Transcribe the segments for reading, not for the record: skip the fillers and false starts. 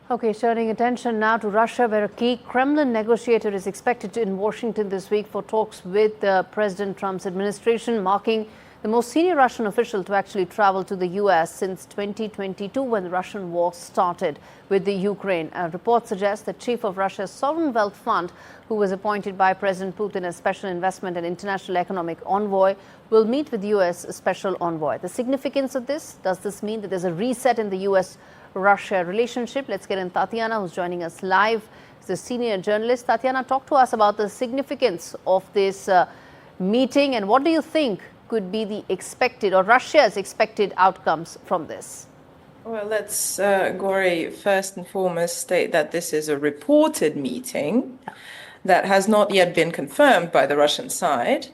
Okay, turning attention now to Russia, where a key Kremlin negotiator is expected in Washington this week for talks with President Trump's administration, marking the most senior Russian official to actually travel to the U.S. since 2022, when the Russian war started with the Ukraine. A report suggests that chief of Russia's Sovereign Wealth Fund, who was appointed by President Putin as Special Investment and International Economic Envoy, will meet with U.S. Special Envoy. The significance of this? Does this mean that there's a reset in the U.S.-Russia relationship? Let's get in Tatiana, who's joining us live. She's a senior journalist. Tatiana, talk to us about the significance of this meeting, and what do you think could be the expected or Russia's expected outcomes from this? Well, let's, Gaurie, first and foremost state that this is a reported meeting that has not yet been confirmed by the Russian side.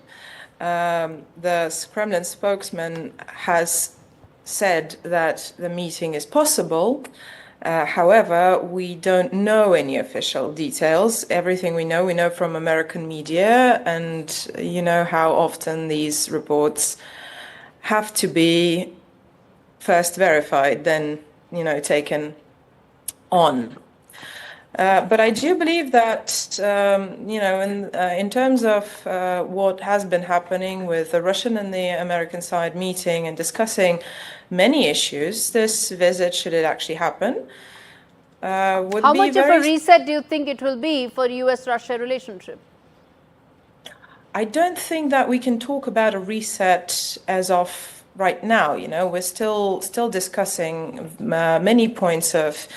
The Kremlin spokesman has said that the meeting is possible. However, we don't know any official details. Everything we know from American media, and you know how often these reports have to be first verified, then, taken on. But I do believe that, in terms of what has been happening with the Russian and the American side meeting and discussing many issues, this visit, should it actually happen, would How be much of a reset do you think it will be for U.S.-Russia relationship? I don't think that we can talk about a reset as of right now. We're still discussing many points of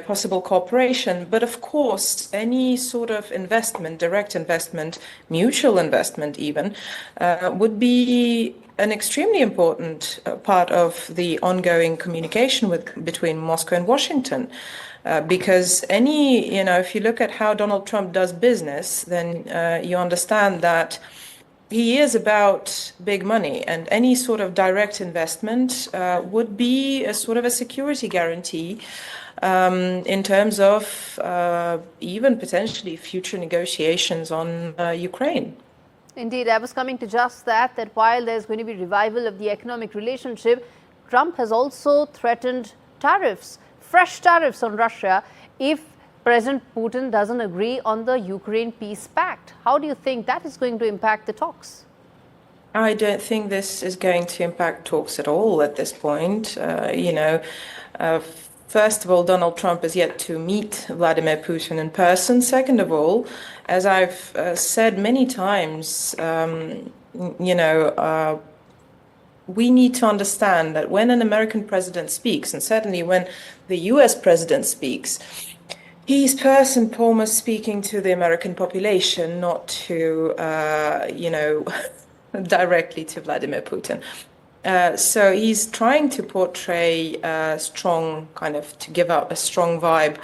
possible cooperation. But of course, any sort of investment, direct investment, mutual investment even, would be an extremely important part of the ongoing communication between Moscow and Washington. Because if you look at how Donald Trump does business, then you understand that he is about big money, and any sort of direct investment would be a sort of a security guarantee in terms of even potentially future negotiations on Ukraine. Indeed, I was coming to just that while there's going to be revival of the economic relationship, Trump has also threatened tariffs, fresh tariffs on Russia, if President Putin doesn't agree on the Ukraine peace pact. How do you think that is going to impact the talks? I don't think this is going to impact talks at all at this point. First of all, Donald Trump is yet to meet Vladimir Putin in person. Second of all, as I've said many times, we need to understand that when an American president speaks, and certainly when the US president speaks, he's first and foremost speaking to the American population, not to, directly to Vladimir Putin. So he's trying to portray a strong to give out a strong vibe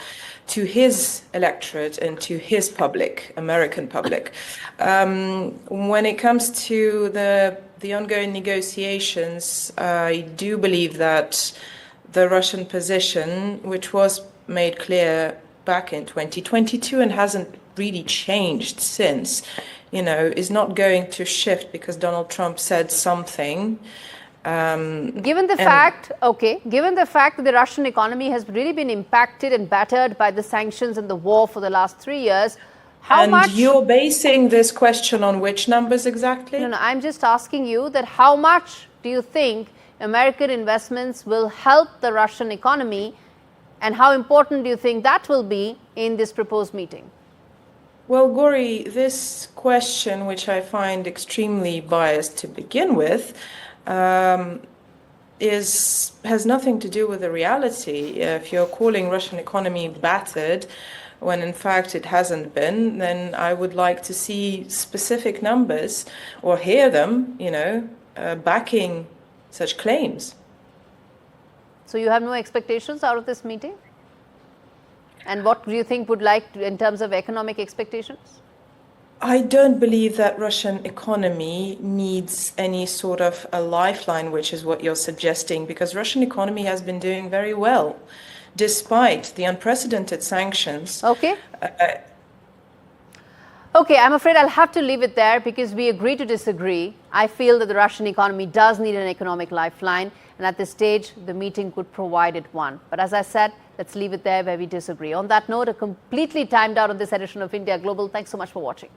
to his electorate and to his public, American public. When it comes to the ongoing negotiations, I do believe that the Russian position, which was made clear back in 2022 and hasn't really changed since, is not going to shift because Donald Trump said something. Given the fact that the Russian economy has really been impacted and battered by the sanctions and the war for the last 3 years, how much... And you're basing this question on which numbers exactly? No, I'm just asking you that how much do you think American investments will help the Russian economy, and how important do you think that will be in this proposed meeting? Well, Gaurie, this question, which I find extremely biased to begin with, has nothing to do with the reality. If you're calling Russian economy battered, when in fact it hasn't been, then I would like to see specific numbers or hear them, backing such claims. So you have no expectations out of this meeting? And what do you think would like in terms of economic expectations? I don't believe that Russian economy needs any sort of a lifeline, which is what you're suggesting, because Russian economy has been doing very well, despite the unprecedented sanctions. Okay. Okay, I'm afraid I'll have to leave it there because we agree to disagree. I feel that the Russian economy does need an economic lifeline, and at this stage, the meeting could provide it one. But as I said, Let's leave it there where we disagree. On that note, a completely timed out on this edition of India Global. Thanks so much for watching.